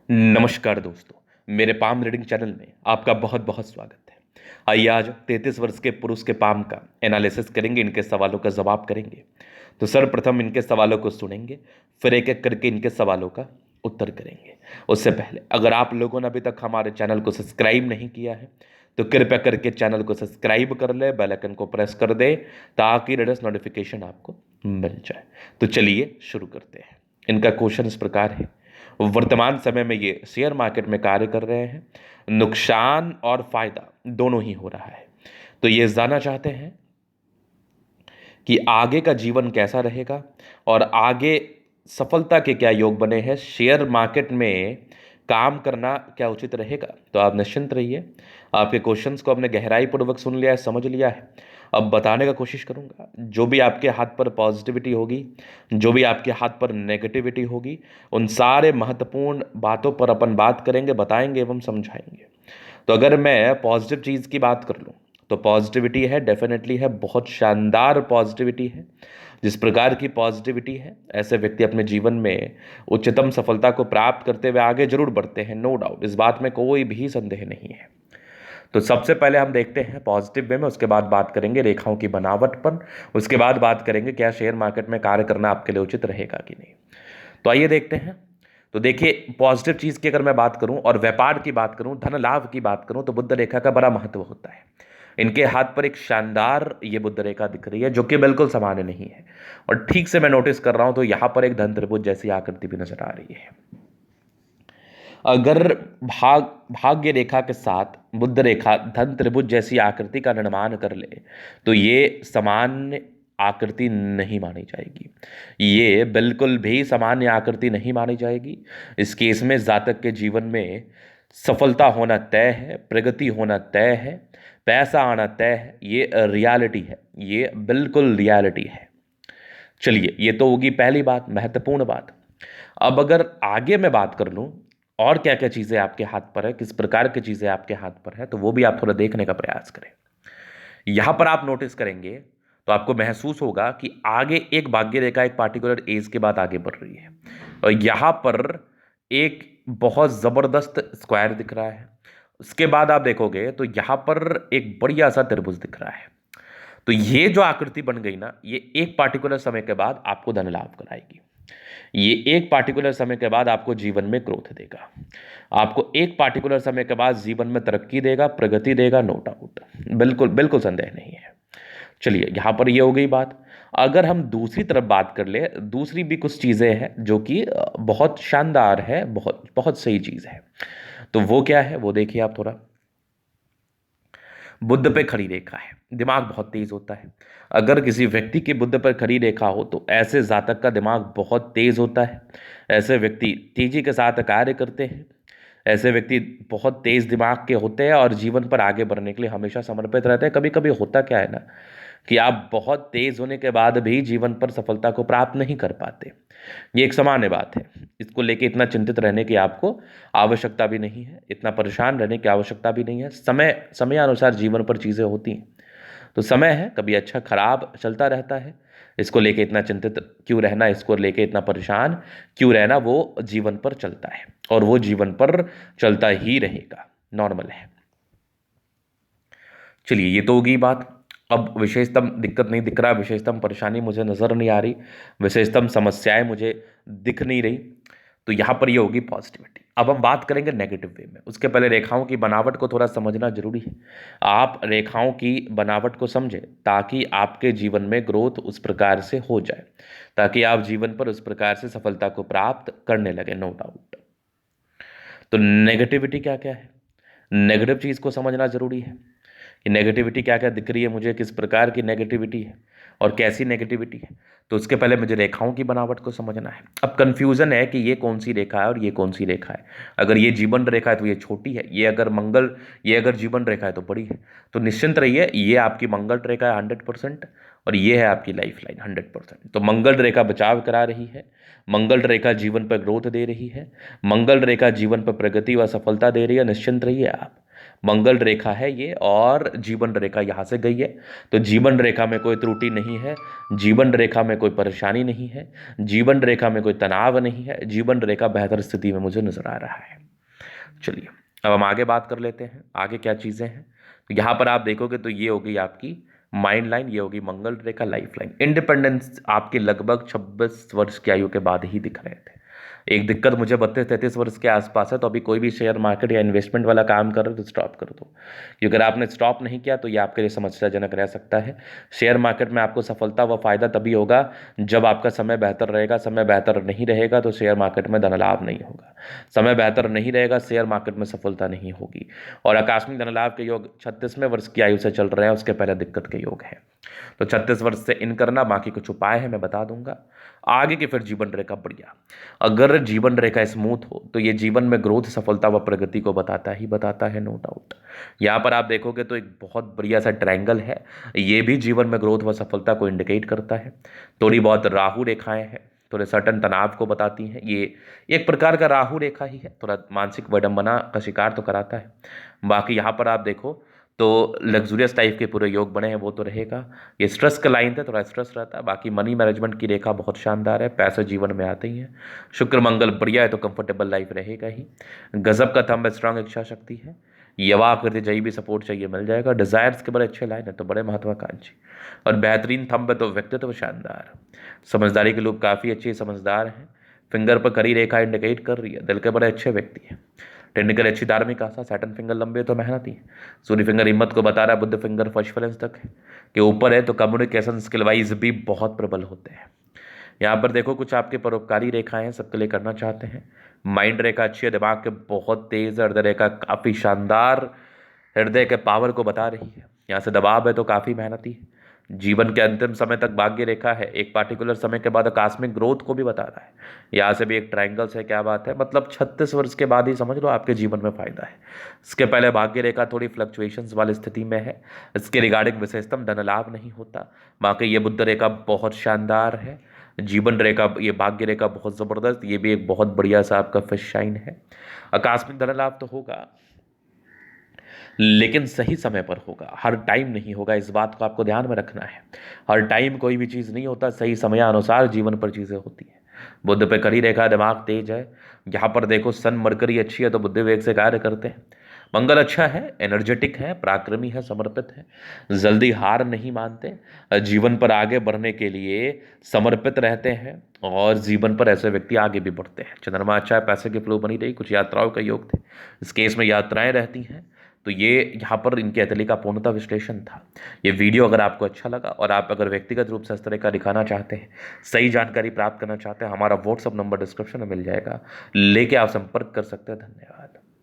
नमस्कार दोस्तों, मेरे पाम रीडिंग चैनल में आपका बहुत बहुत स्वागत है। आइए आज 33 वर्ष के पुरुष के पाम का एनालिसिस करेंगे, इनके सवालों का जवाब करेंगे। तो सर्वप्रथम इनके सवालों को सुनेंगे, फिर एक एक करके इनके सवालों का उत्तर करेंगे। उससे पहले अगर आप लोगों ने अभी तक हमारे चैनल को सब्सक्राइब नहीं किया है तो कृपया करके चैनल को सब्सक्राइब कर ले, बेल आइकन को प्रेस कर दे ताकि लेटेस्ट नोटिफिकेशन आपको मिल जाए। तो चलिए शुरू करते हैं। इनका क्वेश्चन इस प्रकार है, वर्तमान समय में ये शेयर मार्केट में कार्य कर रहे हैं, नुकसान और फायदा दोनों ही हो रहा है। तो ये जानना चाहते हैं कि आगे का जीवन कैसा रहेगा और आगे सफलता के क्या योग बने हैं, शेयर मार्केट में काम करना क्या उचित रहेगा। तो आप निश्चिंत रहिए, आपके क्वेश्चंस को आपने गहराई पूर्वक सुन लिया है, समझ लिया है। अब बताने का कोशिश करूंगा, जो भी आपके हाथ पर पॉजिटिविटी होगी, जो भी आपके हाथ पर नेगेटिविटी होगी, उन सारे महत्वपूर्ण बातों पर अपन बात करेंगे, बताएंगे एवं समझाएंगे। तो अगर मैं पॉजिटिव चीज़ की बात कर लूँ तो पॉजिटिविटी है, डेफिनेटली है, बहुत शानदार पॉजिटिविटी है। जिस प्रकार की पॉजिटिविटी है, ऐसे व्यक्ति अपने जीवन में उच्चतम सफलता को प्राप्त करते हुए आगे जरूर बढ़ते हैं, नो डाउट, इस बात में कोई भी संदेह नहीं है। तो सबसे पहले हम देखते हैं पॉजिटिव वे में, उसके बाद बात करेंगे रेखाओं की बनावट पर, उसके बाद बात करेंगे क्या शेयर मार्केट में कार्य करना आपके लिए उचित रहेगा कि नहीं। तो आइए देखते हैं। तो देखिए, पॉजिटिव चीज़ की अगर मैं बात करूं और व्यापार की बात करूं, धन लाभ की बात करूं, तो बुद्ध रेखा का बड़ा महत्व होता है। इनके हाथ पर एक शानदार ये बुद्ध रेखा दिख रही है जो कि बिल्कुल सामान्य नहीं है, और ठीक से मैं नोटिस कर रहा हूं तो यहां पर एक धन त्रिभुज जैसी आकृति भी नजर आ रही है। अगर भाग्य रेखा के साथ बुद्ध रेखा धन त्रिभुज जैसी आकृति का निर्माण कर ले तो ये सामान्य आकृति नहीं मानी जाएगी। ये बिल्कुल भी सामान्य आकृति नहीं मानी जाएगी। इस केस में जातक के जीवन में सफलता होना तय है, प्रगति होना तय है, पैसा आना तय है। ये रियलिटी है, ये बिल्कुल रियलिटी है। चलिए, ये तो होगी पहली बात, महत्वपूर्ण बात। अब अगर आगे मैं बात कर लूं और क्या क्या चीज़ें आपके हाथ पर है, किस प्रकार की चीज़ें आपके हाथ पर है, तो वो भी आप थोड़ा देखने का प्रयास करें। यहां पर आप नोटिस करेंगे तो आपको महसूस होगा कि आगे एक भाग्य रेखा एक पार्टिकुलर एज के बाद आगे बढ़ रही है, और यहां पर एक बहुत ज़बरदस्त स्क्वायर दिख रहा है। उसके बाद आप देखोगे तो यहां पर एक बढ़िया सा त्रिभुज दिख रहा है। तो ये जो आकृति बन गई ना, ये एक पार्टिकुलर समय के बाद आपको धन लाभ कराएगी। ये एक पार्टिकुलर समय के बाद आपको जीवन में ग्रोथ देगा, आपको एक पार्टिकुलर समय के बाद जीवन में तरक्की देगा, प्रगति देगा, नो डाउट, बिल्कुल बिल्कुल संदेह नहीं है। चलिए, यहां पर ये हो गई बात। अगर हम दूसरी तरफ बात कर ले, दूसरी भी कुछ चीज़ें हैं जो कि बहुत शानदार है, बहुत बहुत सही चीज़ है। तो वो क्या है, वो देखिए आप थोड़ा। बुद्ध पे खड़ी रेखा है, दिमाग बहुत तेज होता है। अगर किसी व्यक्ति के बुद्ध पर खड़ी रेखा हो तो ऐसे जातक का दिमाग बहुत तेज होता है। ऐसे व्यक्ति तेजी के साथ कार्य करते हैं। ऐसे व्यक्ति बहुत तेज दिमाग के होते हैं और जीवन पर आगे बढ़ने के लिए हमेशा समर्पित रहते हैं। कभी कभी होता क्या है ना, कि आप बहुत तेज होने के बाद भी जीवन पर सफलता को प्राप्त नहीं कर पाते। ये एक सामान्य बात है, इसको लेके इतना चिंतित रहने की आपको आवश्यकता भी नहीं है, इतना परेशान रहने की आवश्यकता भी नहीं है। समय समय अनुसार जीवन पर चीज़ें होती हैं, तो समय है, कभी अच्छा खराब चलता रहता है। इसको लेके इतना चिंतित क्यों रहना, इसको लेके इतना परेशान क्यों रहना, वो जीवन पर चलता है और वो जीवन पर चलता ही रहेगा, नॉर्मल है। चलिए, ये तो होगी बात। अब विशेषतम दिक्कत नहीं दिख रहा, विशेषतम परेशानी मुझे नज़र नहीं आ रही, विशेषतम समस्याएं मुझे दिख नहीं रही, तो यहाँ पर ये होगी पॉजिटिविटी। अब हम बात करेंगे नेगेटिव वे में। उसके पहले रेखाओं की बनावट को थोड़ा समझना जरूरी है। आप रेखाओं की बनावट को समझें ताकि आपके जीवन में ग्रोथ उस प्रकार से हो जाए, ताकि आप जीवन पर उस प्रकार से सफलता को प्राप्त करने लगे, नो डाउट। तो नेगेटिविटी क्या क्या है, नेगेटिव चीज़ को समझना जरूरी है कि नेगेटिविटी क्या क्या दिख रही है मुझे, किस प्रकार की नेगेटिविटी है और कैसी नेगेटिविटी है। तो उसके पहले मुझे रेखाओं की बनावट को समझना है। अब कंफ्यूजन है कि ये कौन सी रेखा है और ये कौन सी रेखा है। अगर ये जीवन रेखा है तो ये छोटी है, ये अगर जीवन रेखा है तो बड़ी है। तो निश्चिंत रहिए, ये आपकी मंगल रेखा है 100%, और ये है आपकी लाइफ लाइन 100%। तो मंगल रेखा बचाव करा रही है, मंगल रेखा जीवन पर ग्रोथ दे रही है, मंगल रेखा जीवन पर प्रगति व सफलता दे रही है। निश्चिंत रहिए आप, मंगल रेखा है ये, और जीवन रेखा यहाँ से गई है। तो जीवन रेखा में कोई त्रुटि नहीं है, जीवन रेखा में कोई परेशानी नहीं है, जीवन रेखा में कोई तनाव नहीं है, जीवन रेखा बेहतर स्थिति में मुझे नजर आ रहा है। चलिए अब हम आगे बात कर लेते हैं, आगे क्या चीज़ें हैं। तो यहाँ पर आप देखोगे तो ये होगी आपकी माइंड लाइन, ये होगी मंगल रेखा, लाइफ लाइन। इंडिपेंडेंस आपके लगभग 26 वर्ष की आयु के बाद ही दिख रहे थे। एक दिक्कत मुझे 32-33 वर्ष के आसपास है, तो अभी कोई भी शेयर मार्केट या इन्वेस्टमेंट वाला काम कर रहे हो तो स्टॉप कर दो, क्योंकि अगर आपने स्टॉप नहीं किया तो ये आपके लिए समस्याजनक रह सकता है। शेयर मार्केट में आपको सफलता व फायदा तभी होगा जब आपका समय बेहतर रहेगा। समय बेहतर नहीं रहेगा तो शेयर मार्केट में धन लाभ नहीं होगा। समय बेहतर नहीं रहेगा, शेयर मार्केट में सफलता नहीं होगी। और आकस्मिक धन लाभ के योग 36वें वर्ष की आयु से चल रहे हैं, उसके पहले दिक्कत के योग है। तो 36 वर्ष से इन करना, बाकी कुछ उपाय है मैं बता दूंगा। आगे की फिर जीवन रेखा बढ़िया, अगर जीवन रेखा स्मूथ हो तो ये जीवन में ग्रोथ, सफलता व प्रगति को बताता ही बताता है, नो डाउट। यहाँ पर आप देखोगे तो एक बहुत बढ़िया सा ट्रायंगल है, ये भी जीवन में ग्रोथ व सफलता को इंडिकेट करता है। थोड़ी बहुत राहु रेखाएं हैं, थोड़े सर्टन तनाव को बताती हैं। ये एक प्रकार का राहु रेखा ही है, थोड़ा मानसिक विडंबना का शिकार तो कराता है। बाकी यहाँ पर आप देखो तो लग्जूरियस टाइप के पूरे योग बने हैं, वो तो रहेगा। ये स्ट्रेस का लाइन था, थोड़ा स्ट्रेस रहता है। बाकी मनी मैनेजमेंट की रेखा बहुत शानदार है, पैसे जीवन में आते ही हैं। शुक्र मंगल बढ़िया है तो कंफर्टेबल लाइफ रहेगा ही। गजब का थंब, स्ट्रांग इच्छा शक्ति है। यवा आकृति जही भी सपोर्ट चाहिए मिल जाएगा। डिजायर्स के बड़े अच्छे लाइन है, तो बड़े महत्वाकांक्षी और बेहतरीन थंब है, तो व्यक्तित्व शानदार। समझदारी के लोग काफ़ी अच्छे समझदार हैं। फिंगर पर करी रेखा इंडिकेट कर रही है, दिल के बड़े अच्छे व्यक्ति हैं। टेक्निकल अच्छी धार्मिक आशा, सैटर्न फिंगर लंबे तो मेहनती है। सूर्य फिंगर हिम्मत को बता रहा है, बुद्ध फिंगर फर्स्ट तक है के ऊपर है, तो कम्युनिकेशन स्किल वाइज भी बहुत प्रबल होते हैं। यहाँ पर देखो कुछ आपके परोपकारी रेखाएं हैं, सबके लिए करना चाहते हैं। माइंड रेखा अच्छी है, दिमाग के बहुत तेज, हृदय रेखा काफ़ी शानदार, हृदय के पावर को बता रही है। यहाँ से दबाव है तो काफ़ी मेहनती है। जीवन के अंतिम समय तक भाग्य रेखा है, एक पार्टिकुलर समय के बाद आकस्मिक ग्रोथ को भी बता रहा है। यहाँ से भी एक ट्रायंगल से क्या बात है, मतलब 36 वर्ष के बाद ही समझ लो आपके जीवन में फायदा है। इसके पहले भाग्य रेखा थोड़ी फ्लक्चुएशंस वाली स्थिति में है, इसके रिगार्डिंग विशेषतम धन लाभ नहीं होता। बाकी ये बुद्ध रेखा बहुत शानदार है, जीवन रेखा, ये भाग्य रेखा बहुत ज़बरदस्त, ये भी एक बहुत बढ़िया सा आपका फिश शाइन है। आकस्मिक धन लाभ तो होगा, लेकिन सही समय पर होगा, हर टाइम नहीं होगा। इस बात को आपको ध्यान में रखना है। हर टाइम कोई भी चीज़ नहीं होता, सही समयानुसार जीवन पर चीज़ें होती हैं। बुद्ध पे करी रेखा, दिमाग तेज है। यहाँ पर देखो सन मरकरी अच्छी है तो बुद्धि वेग से कार्य करते हैं। मंगल अच्छा है, एनर्जेटिक है, पराक्रमी है, समर्पित है, जल्दी हार नहीं मानते, जीवन पर आगे बढ़ने के लिए समर्पित रहते हैं, और जीवन पर ऐसे व्यक्ति आगे भी बढ़ते हैं। चंद्रमा अच्छा है, पैसे की फ्लो बनी रही, कुछ यात्राओं का योग थे, इस केस में यात्राएं रहती हैं। तो ये यहाँ पर इनके अतली का पूर्णतः विश्लेषण था। ये वीडियो अगर आपको अच्छा लगा और आप अगर व्यक्तिगत रूप से इस तरह का दिखाना चाहते हैं, सही जानकारी प्राप्त करना चाहते हैं, हमारा व्हाट्सअप नंबर डिस्क्रिप्शन में मिल जाएगा, लेके आप संपर्क कर सकते हैं। धन्यवाद।